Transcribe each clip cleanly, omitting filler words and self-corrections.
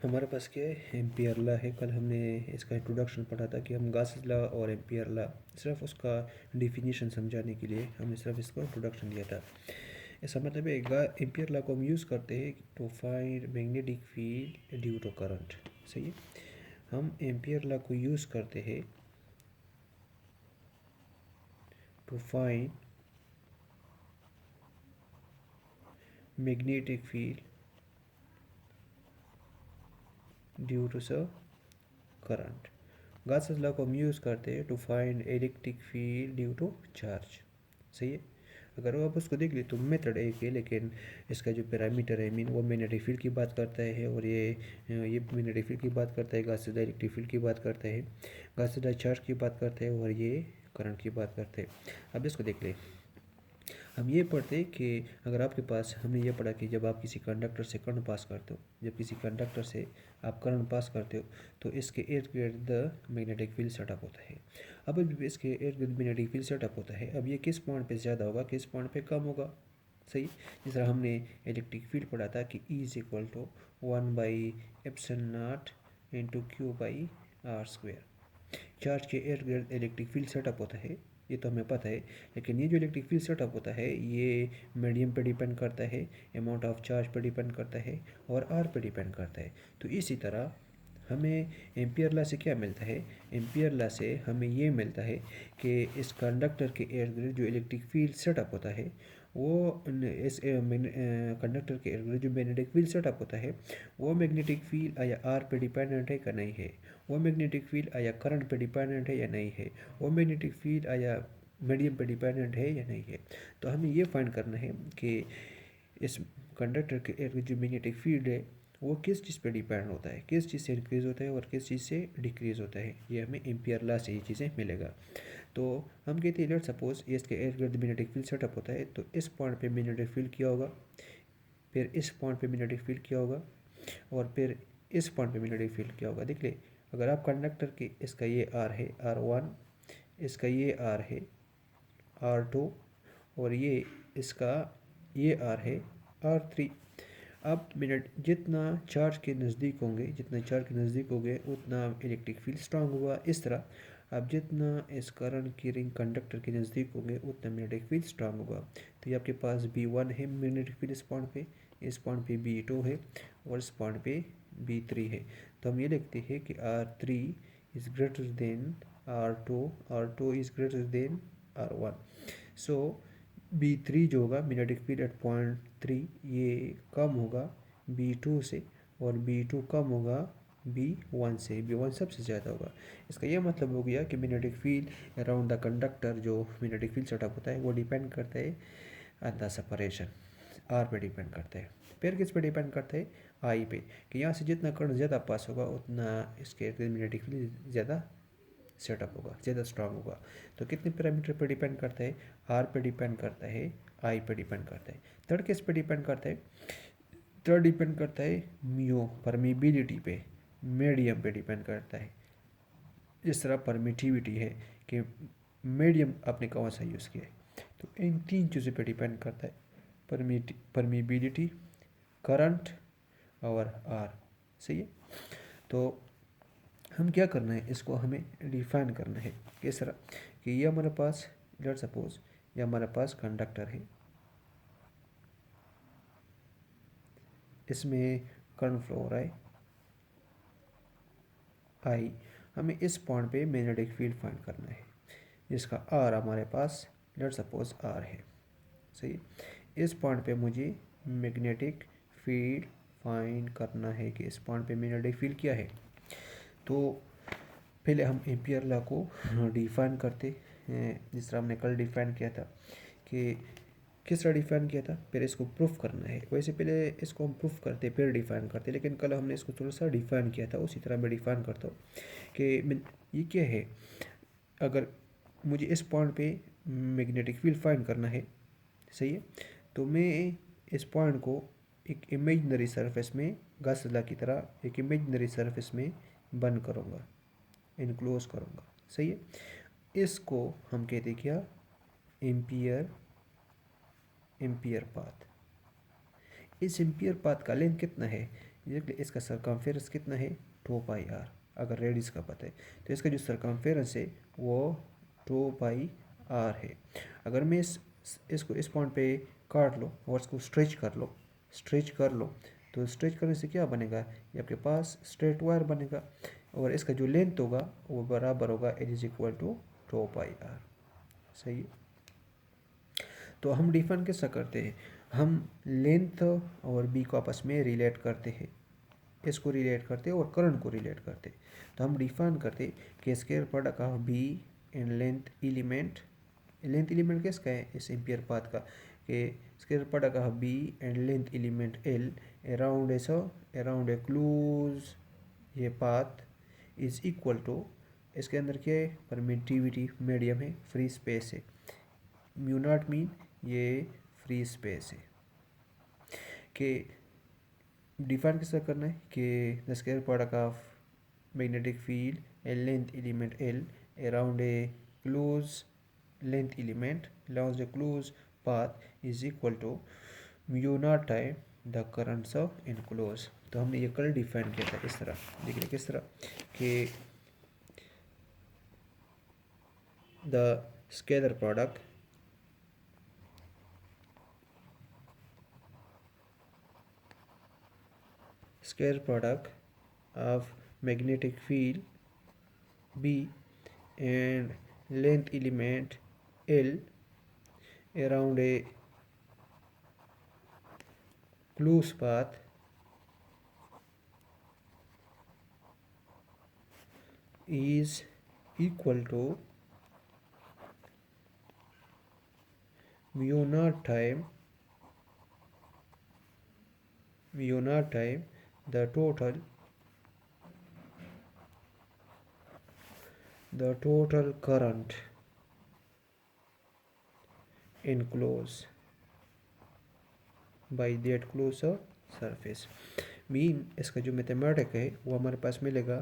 हमारे पास क्या है, एम्पियर लॉ है। कल हमने इसका इंट्रोडक्शन पढ़ा था कि हम गॉस लॉ और एम्पियर लॉ, सिर्फ उसका डिफिनीशन समझाने के लिए हमने सिर्फ इसको इंट्रोडक्शन दिया था। इसका मतलब है एम्पियर लॉ को हम यूज़ करते हैं to find magnetic field due to current. सही है, हम एम्पियर लॉ को यूज़ करते हैं to find magnetic field due to स करंट। गॉस लॉ को हम यूज़ करते हैं to find electric field due to charge. सही है, अगर आप उसको देख ले तो मेथड एक है, लेकिन इसका जो पैरामीटर है मीन वो मैग्नेटिक फील्ड की बात करता है, और ये मैग्नेटिक फील्ड की बात करता है, गॉस लॉ इलेक्ट्रिक फील्ड की बात करता है, गॉस लॉ चार्ज की बात करते हैं, और ये करंट की बात करते हैं। अब इसको देख ले, हम ये पढ़ते हैं कि अगर आपके पास, हमने ये पढ़ा कि जब आप किसी कंडक्टर से करंट पास करते हो, जब किसी कंडक्टर से आप करंट पास करते हो तो इसके इर्द गिर्द द मैग्नेटिक फील्ड सेटअप होता है। अब जब इसके इर्द गिर्द मैग्नेटिक फील्ड सेटअप होता है, अब ये किस पॉइंट पे ज़्यादा होगा, किस पॉइंट पे कम होगा। सही, जिस तरह हमने इलेक्ट्रिक फील्ड पढ़ा था कि E is equal to 1/ε0 into Q/r²। Charge के इर्द गिर्द इलेक्ट्रिक फील्ड सेटअप होता है, ये तो हमें पता है, लेकिन ये जो इलेक्ट्रिक फील्ड सेटअप होता है ये मीडियम पे डिपेंड करता है, अमाउंट ऑफ चार्ज पे डिपेंड करता है, और आर पे डिपेंड करता है। तो इसी तरह हमें एम्पियर लॉ से क्या मिलता है, एम्पियर लॉ से हमें ये मिलता है कि इस कंडक्टर के इर्द गिर्द जो इलेक्ट्रिक फील्ड सेटअप होता है वो इस कंडक्टर के इर्द गिर्द जो मैग्नेटिक फील्ड सेटअप होता है वो मैग्नेटिक फील्ड या आर पे डिपेंडेंट है कि नहीं है, वो मैग्नेटिक फील्ड या करंट पे डिपेंडेंट है या नहीं है, वो मैग्नेटिक फील्ड या मीडियम पे डिपेंडेंट है या नहीं है। तो हमें ये फाइंड करना है कि इस कंडक्टर के इर्द गिर्द जो मैग्नेटिक फील्ड है वो किस चीज़ पे डिपेंड होता है, किस चीज़ से इंक्रीज़ होता है और किस चीज़ से डिक्रीज़ होता है। ये हमें एम्पियर लॉ से ये चीज़ें मिलेगा। तो हम कहते हैं लेट सपोज इसके इर्द गिर्द मैग्नेटिक फील्ड सेटअप होता है, तो इस पॉइंट पे मैग्नेटिक फील्ड क्या होगा, फिर इस पॉइंट पे मैग्नेटिक फील्ड क्या होगा, और फिर इस पॉइंट पे मैग्नेटिक फील्ड क्या होगा। देख ले, अगर आप कंडक्टर की, इसका ये आर है R1, इसका ये आर है R2, और ये इसका ये आर है R3। अब मिनट जितना चार्ज के नज़दीक होंगे, जितना चार्ज के नज़दीक होंगे उतना इलेक्ट्रिक फील्ड स्ट्रांग होगा। इस तरह अब जितना इस करंट की रिंग कंडक्टर के नज़दीक होंगे उतना मैग्नेटिक फील्ड स्ट्रांग होगा। तो ये आपके पास B1 है मैग्नेटिक फील्ड इस पॉइंट पे, इस पॉइंट पे B2 है, और इस पॉइंट पे B3 है। तो हम ये लिखते हैं कि R3 is greater than R2, R2 is greater than R1। So B3 जो होगा मैग्नेटिक फील्ड एट पॉइंट 3 ये कम होगा B2 से, और B2 कम होगा B1 से, B1 सबसे ज़्यादा होगा। इसका यह मतलब हो गया कि magnetic field around the conductor, जो मैग्नेटिक फील्ड सेटअप होता है वो डिपेंड करता है ऑन द सेपरेशन, आर पे डिपेंड करता है। फिर किस पे डिपेंड करता है, आई पे, कि यहाँ से जितना करंट ज़्यादा पास होगा उतना इसके मैग्नेटिक फील्ड ज़्यादा सेटअप होगा, ज़्यादा स्ट्रांग होगा। तो कितने पैरामीटर पे डिपेंड करता है, आर पे डिपेंड करता है, आई पे डिपेंड करता है। थर्ड किस पे डिपेंड करता है, थर्ड डिपेंड करता है म्यू, परमिबिलिटी पे, मीडियम पे डिपेंड करता है। जिस तरह परमिटिविटी है कि मीडियम आपने कौन सा यूज़ किया है, तो इन तीन चीज़ों पे डिपेंड करता है, परमिबिलिटी, करंट और आर। सही है, तो हम क्या करना है, इसको हमें डिफाइन करना है। किस तरह कि ये हमारे पास, लेट सपोज ये हमारे पास कंडक्टर है, इसमें करंट फ्लो हो रहा है आई, हमें इस पॉइंट पे मैग्नेटिक फील्ड फाइंड करना है जिसका आर हमारे पास लेट सपोज आर है। सही, इस पॉइंट पे मुझे मैग्नेटिक फील्ड फाइंड करना है कि इस पॉइंट पे मैग्नेटिक फील्ड क्या है। तो पहले हम एम्पियर लॉ को डिफाइन करते हैं, जिस तरह हमने कल डिफाइन किया था कि किस तरह डिफाइन किया था, फिर इसको प्रूफ करना है। वैसे पहले इसको हम प्रूफ करते फिर डिफाइन करते, लेकिन कल हमने इसको थोड़ा सा डिफाइन किया था, उसी तरह मैं डिफाइन करता हूँ कि ये क्या है। अगर मुझे इस पॉइंट पे मैग्नेटिक फील्ड फाइंड करना है, सही है, तो मैं इस पॉइंट को एक इमेजनरी सरफेस में, गॉस लॉ की तरह एक इमेजनरी सरफेस में बंद करूँगा, इनक्लोज करूँगा। सही है, इसको हम कहते क्या, एम्पियर एम्पियर पाथ। इस एम्पियर पाथ का लेंथ कितना है, देखिए इसका सरकमफेरेंस कितना है 2 पाई आर, अगर रेडियस का पता है तो इसका जो सरकमफेरेंस है वो 2 पाई आर है। अगर मैं इसको इस पॉइंट पे काट लो और इसको स्ट्रेच कर लो तो स्ट्रेच करने से क्या बनेगा, ये आपके पास स्ट्रेट वायर बनेगा और इसका जो लेंथ होगा वो बराबर होगा L is equal to 2 pi R. सही है। तो हम डिफाइन कैसा करते हैं, हम लेंथ और बी को आपस में रिलेट करते हैं, इसको रिलेट करते हैं और करंट को रिलेट करते हैं। तो हम डिफाइन करते हैं कि square product of B and length element किसका है, इस एम्पियर पाथ का, कि square product of B and length element L around a close ये पाथ इज इक्वल टू, इसके अंदर क्या है, परमिटिविटी मीडियम है, फ्री स्पेस है, म्यू नॉट मीन ये फ्री स्पेस है। कि डिफाइन कैसे करना है कि the square product of magnetic field a length element L around a close length element along a closed path is equal to mu naught time the currents of enclose. तो हमने ये कल डिफाइन किया था इस तरह, देखिए किस तरह कि the scalar product of magnetic field B and length element L around a closed path is equal to mu naught time the total current enclosed by that closed surface। Mean इसका जो मैथमेटिक है वो हमारे पास मिलेगा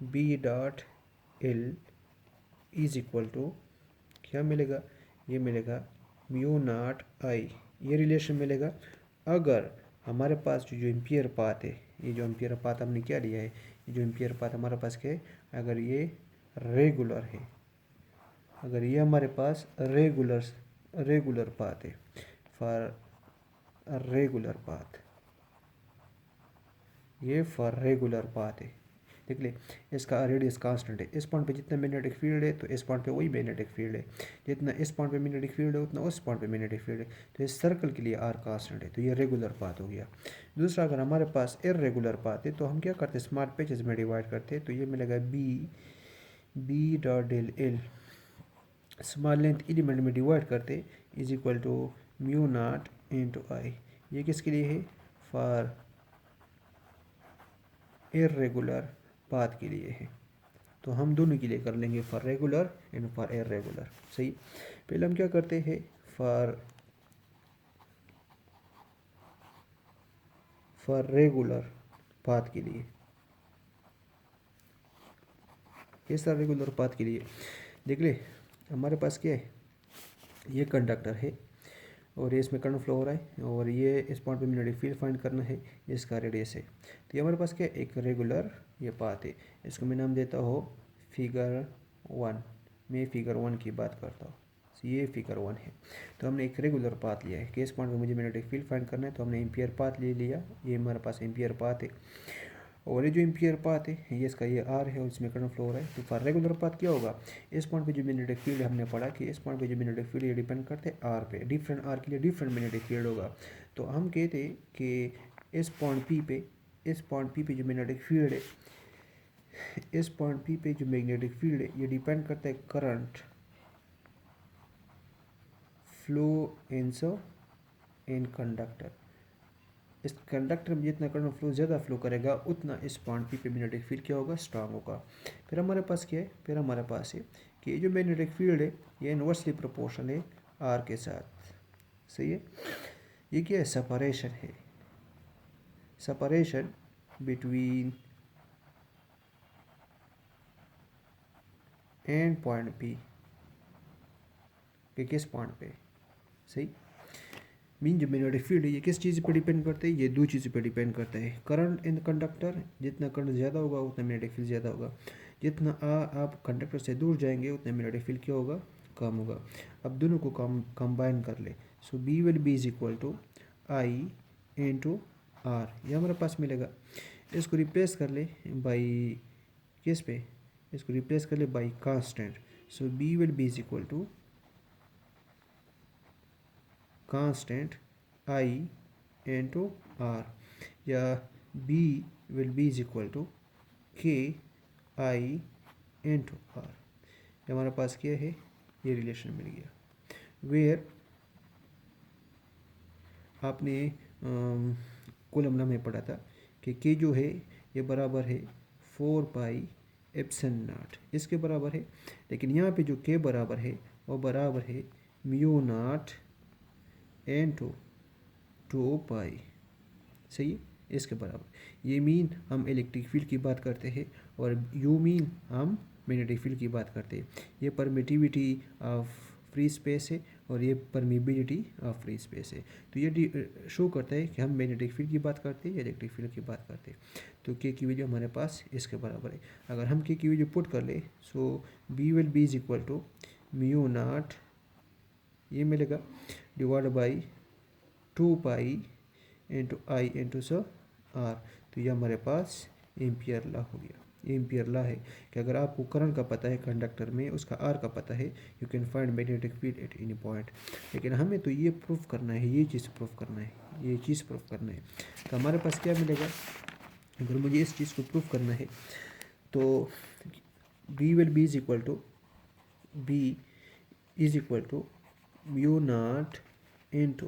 B dot L is equal to क्या मिलेगा, ये मिलेगा म्यू नॉट आई, ये रिलेशन मिलेगा अगर हमारे पास जो एम्पियर पाथ है, ये जो एम्पियर पाथ हमने क्या लिया है, ये जो एम्पियर पाथ हमारे पास क्या है, अगर ये रेगुलर है, अगर ये हमारे पास रेगुलर पाथ है, फॉर रेगुलर पाथ, ये फॉर रेगुलर पाथ है। देख ले इसका रेडियस कांस्टेंट है, इस पॉइंट पे जितना मैग्नेटिक फील्ड है तो इस पॉइंट पे वही मैग्नेटिक फील्ड है, जितना इस पॉइंट पे मैग्नेटिक फील्ड है उतना उस पॉइंट पे मैग्नेटिक फील्ड है। तो इस सर्कल के लिए आर कांस्टेंट है, तो ये रेगुलर पाथ हो गया। दूसरा अगर हमारे पास इर्रेगुलर पाथ है तो हम क्या करते हैं, स्मॉल पैचेस में डिवाइड करते हैं। तो ये मिलेगा B dot del L small length element में डिवाइड करते is equal to mu naught into I. ये किसके लिए है, फॉर इर्रेगुलर पाथ के लिए है। तो हम दोनों के लिए कर लेंगे, for regular and for irregular. सही, पहले हम क्या करते हैं, फॉर रेगुलर पाथ के लिए, किस तरह रेगुलर पाथ के लिए, देख ले हमारे पास क्या है, ये कंडक्टर है और ये इसमें करंट फ्लो हो रहा है और ये इस पॉइंट पे मैग्नेटिक फील्ड फाइंड करना है, इसका रेडियस है। तो ये हमारे पास क्या है, एक रेगुलर ये पाथ है, इसको मैं नाम देता हूँ फिगर 1। मैं फिगर 1 की बात करता हूँ, ये फिगर 1 है। तो हमने एक रेगुलर पाथ लिया है कि इस पॉइंट पे मुझे मैग्नेटिक फील्ड फाइंड करना है, तो हमने एम्पियर पाथ ले लिया, ये हमारे पास एम्पियर पाथ है और ये जो एम्पियर पाथ है ये इसका ये आर है और इसमें करंट फ्लो हो रहा है। तो फॉर रेगुलर पाथ क्या होगा, इस पॉइंट पे जो मैग्नेटिक फील्ड हमने पढ़ा कि इस पॉइंट पे जो मैग्नेटिक फील्ड ये डिपेंड करते हैं आर पे, डिफरेंट आर के लिए डिफरेंट मैग्नेटिक फील्ड होगा। तो हम कहते हैं कि इस पॉइंट पी पे जो मैग्नेटिक फील्ड है, इस पॉइंट पी पे जो मैग्नेटिक फील्ड है ये डिपेंड करता है करंट फ्लो इन कंडक्टर। इस कंडक्टर में जितना करंट फ्लो ज़्यादा फ्लो करेगा उतना इस पॉइंट पी पे मैग्नेटिक फील्ड क्या होगा, स्ट्रांग होगा। फिर हमारे पास क्या है, फिर हमारे पास है कि ये जो मैग्नेटिक फील्ड है ये इन्वर्सली प्रोपोर्शनल है आर के साथ। सही है, ये क्या है, सेपरेशन है, separation between and point P, कि किस पॉइंट पे। सही, मीन जो मैग्नेटिक फील्ड है ये किस चीज़ पे डिपेंड करते हैं, ये दो चीज़ पे डिपेंड करता है। करंट इन कंडक्टर, जितना करंट ज़्यादा होगा उतना मैग्नेटिक फील्ड ज़्यादा होगा, जितना आप कंडक्टर से दूर जाएंगे उतना मैग्नेटिक फील्ड क्या होगा, कम होगा। अब दोनों को कंबाइन कर ले, so B will be is equal to I into R, ये हमारे पास मिलेगा। इसको रिप्लेस कर ले बाई किस पे, इसको रिप्लेस कर ले by constant, so B will be is equal to constant I into R, या B will be is equal to K I into are. हमारे पास क्या है, ये रिलेशन मिल गया। वेयर आपने कॉलम में पढ़ा था कि के जो है ये बराबर है 4 पाई एप्सिलॉन नॉट, इसके बराबर है। लेकिन यहाँ पे जो के बराबर है वो बराबर है म्यू नॉट इनटू 2 पाई, सही है, इसके बराबर। ये मीन हम इलेक्ट्रिक फील्ड की बात करते हैं और यू मीन हम मैग्नेटिक फील्ड की बात करते हैं। ये परमिटिविटी ऑफ फ्री स्पेस है और ये परमिबिलिटी ऑफ फ्री स्पेस है। तो ये शो करता है कि हम मैग्नेटिक फील्ड की बात करते हैं या इलेक्ट्रिक फील्ड की बात करते हैं। तो के की वैल्यू हमारे पास इसके बराबर है। अगर हम के की वैल्यू पुट कर ले, so B will be is equal to mu naught, ये मिलेगा, divide by 2 pi into I into so R. तो ये हमारे पास एम्पियर लॉ हो गया। एम्पियर लॉ है कि अगर आपको करंट का पता है कंडक्टर में, उसका आर का पता है, you can find magnetic field at any point. लेकिन हमें तो ये प्रूफ करना है, ये चीज़ प्रूफ करना है, ये चीज़ प्रूफ करना है। तो हमारे पास क्या मिलेगा, अगर मुझे इस चीज़ को प्रूफ करना है तो B will be is equal to mu naught into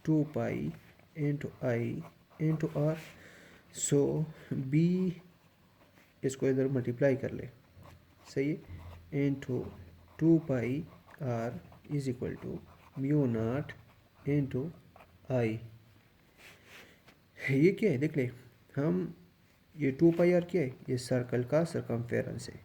2 pi into I into R. So B, इसको इधर मल्टीप्लाई कर ले, सही है, into 2 pi R is equal to mu naught into I. ये क्या है देख ले, हम ये 2 पाई आर क्या है, ये सर्कल का सरकमफेरेंस है।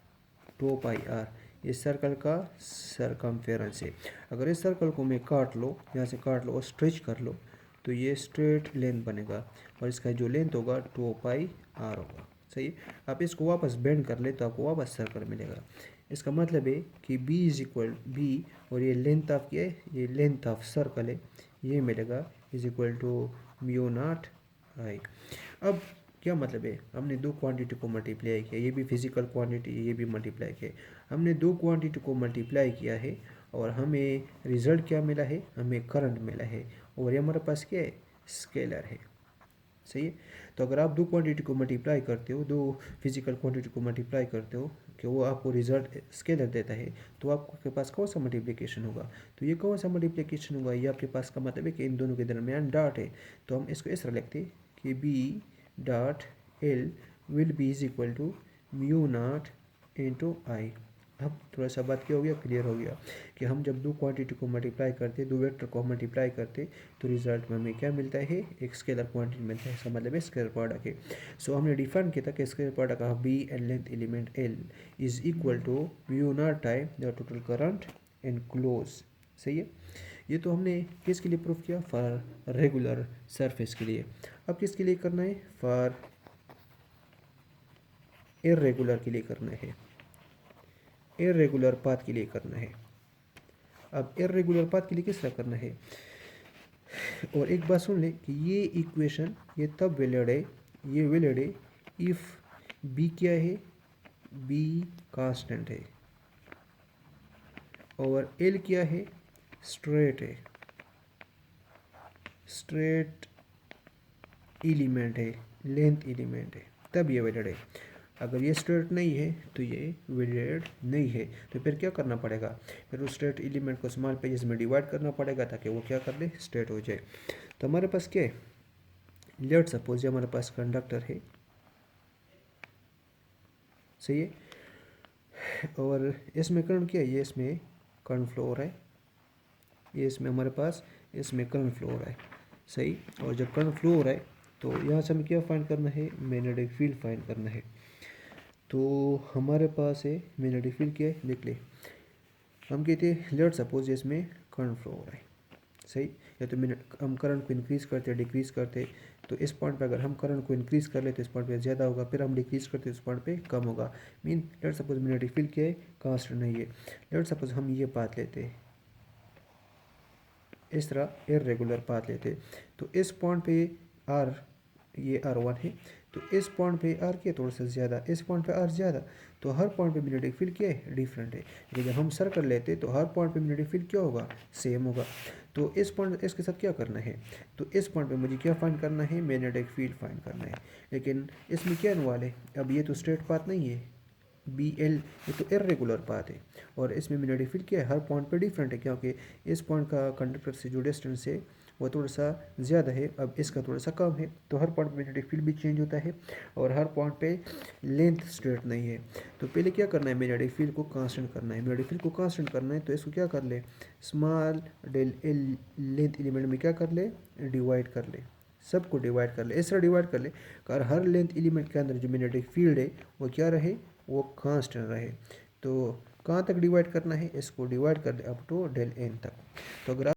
2 पाई आर ये सर्कल का सरकमफेरेंस है। अगर इस सर्कल को मैं काट लो, यहाँ से काट लो और स्ट्रेच कर लो तो ये स्ट्रेट लेंथ बनेगा और इसका जो लेंथ होगा 2 पाई आर होगा, सही है। आप इसको वापस बेंड कर ले तो आपको वापस सर्कल मिलेगा। इसका मतलब है कि b इज इक्वल बी और ये लेंथ ऑफ क्या है, ये लेंथ ऑफ सर्कल है, ये मिलेगा is equal to mu naught I. अब क्या मतलब है, हमने दो क्वांटिटी को मल्टीप्लाई किया, ये भी फिजिकल क्वांटिटी, ये भी मल्टीप्लाई किया। हमने दो क्वांटिटी को मल्टीप्लाई किया है और हमें रिजल्ट क्या मिला है, हमें करंट मिला है और ये हमारे पास क्या है, स्केलर है, सही है। तो अगर आप दो क्वांटिटी को मल्टीप्लाई करते हो, दो फिजिकल क्वांटिटी को मल्टीप्लाई करते हो कि वो आपको रिजल्ट स्केलर देता है, तो आपके पास कौन सा मल्टीप्लिकेशन होगा, तो ये कौन सा मल्टीप्लिकेशन होगा, ये आपके पास का मतलब है कि इन दोनों के दरमियान डॉट है। तो हम इसको इस तरह लिखते हैं कि B dot L will be is equal to mu naught into I. अब थोड़ा सा बात क्या हो गया, क्लियर हो गया कि हम जब दो क्वांटिटी को मल्टीप्लाई करते, दो वेक्टर को मल्टीप्लाई करते तो रिजल्ट में हमें क्या मिलता है, एक स्केलर क्वांटिटी मिलता है। इसका मतलब है स्केलर प्रोडक्ट है। सो हमने डिफाइन किया था कि scalar product of B and length element L is equal to mu naught time the total current in close, सही है। ये तो हमने किसके लिए प्रूफ किया, फॉर रेगुलर सरफेस के लिए। अब किसके लिए करना है, फॉर इर्रेगुलर के लिए करना है, इर्रेगुलर पाथ के लिए करना है। अब इर्रेगुलर पाथ के लिए किस तरह करना है, और एक बात सुन ले कि ये इक्वेशन ये तब वैलिड है, ये वैलिड है इफ़ बी क्या है, बी कांस्टेंट है और एल क्या है, स्ट्रेट है, स्ट्रेट एलिमेंट है, लेंथ एलिमेंट है, तब ये वैलिड है। अगर ये स्ट्रेट नहीं है तो ये वैलिड नहीं है। तो फिर क्या करना पड़ेगा, फिर उस स्ट्रेट एलिमेंट को स्मॉल पेजेस में डिवाइड करना पड़ेगा ताकि वो क्या कर ले, स्ट्रेट हो जाए। तो हमारे पास क्या है, लेट सपोज ये हमारे पास कंडक्टर है, सही है, और इसमें करंट क्या है, ये इसमें करंट फ्लो हो रहा है, ये इसमें हमारे पास इसमें करंट फ्लो हो रहा है, सही। और जब करंट फ्लो हो रहा है तो यहाँ से हमें क्या फाइंड करना है, मैग्नेटिक फील्ड फाइंड करना है। तो हमारे पास है मैग्नेटिक फील्ड क्या है, देख ले, हम कहते हैं लेट सपोज इसमें करंट फ्लो हो रहा है, सही। या तो हम करंट को इंक्रीज़ करते डिक्रीज़ करते, तो इस पॉइंट पे अगर हम करंट को इंक्रीज़ कर ले तो इस पॉइंट पे ज़्यादा होगा, फिर हम डिक्रीज़ करते तो इस पॉइंट पे कम होगा। Mean let suppose magnetic field क्या है, कांस्टेंट नहीं है। लेट सपोज हम ये पाथ लेते, इस तरह इर्रेगुलर पाथ लेते, तो इस पॉइंट पे आर, ये R1 है, तो इस पॉइंट पे आर क्या थोड़ा सा ज़्यादा, इस पॉइंट पे आर ज़्यादा, तो हर पॉइंट पे मैग्नेटिक फील्ड क्या है, डिफरेंट है। लेकिन जब हम सर्कल लेते तो हर पॉइंट पे मैग्नेटिक फील्ड क्या होगा, सेम होगा। तो इस पॉइंट, इसके साथ क्या करना है, तो इस पॉइंट पे मुझे क्या फाइंड करना है, मैग्नेटिक फील्ड फाइंड करना है। लेकिन इसमें क्या इन्वॉल्व है, अब ये तो स्ट्रेट पाथ नहीं है, BL, ये तो इरेगुलर पाथ है। और इसमें मैग्नेटिक फील्ड क्या है, हर पॉइंट पे डिफरेंट है, क्योंकि इस पॉइंट का कंडक्टर से जो डिस्टेंस है वो थोड़ा सा ज़्यादा है, अब इसका थोड़ा सा कम है, तो हर पॉइंट पे मैग्नेटिक फील्ड भी चेंज होता है, और हर पॉइंट पे लेंथ स्ट्रेट नहीं है। तो पहले क्या करना है, मैग्नेटिक फील्ड को कांस्टेंट करना है। मैग्नेटिक फील्ड को कांस्टेंट करना है तो इसको क्या कर ले, small del L length element में क्या कर ले, डिवाइड कर ले, सबको डिवाइड कर ले, इस तरह डिवाइड कर ले और हर लेंथ एलिमेंट के अंदर जो मैग्नेटिक फील्ड है वो क्या रहे, वो कांस्टेंट रहे। तो कहाँ तक डिवाइड करना है, इसको डिवाइड कर दे अप टू डेल एन तक। तो अगर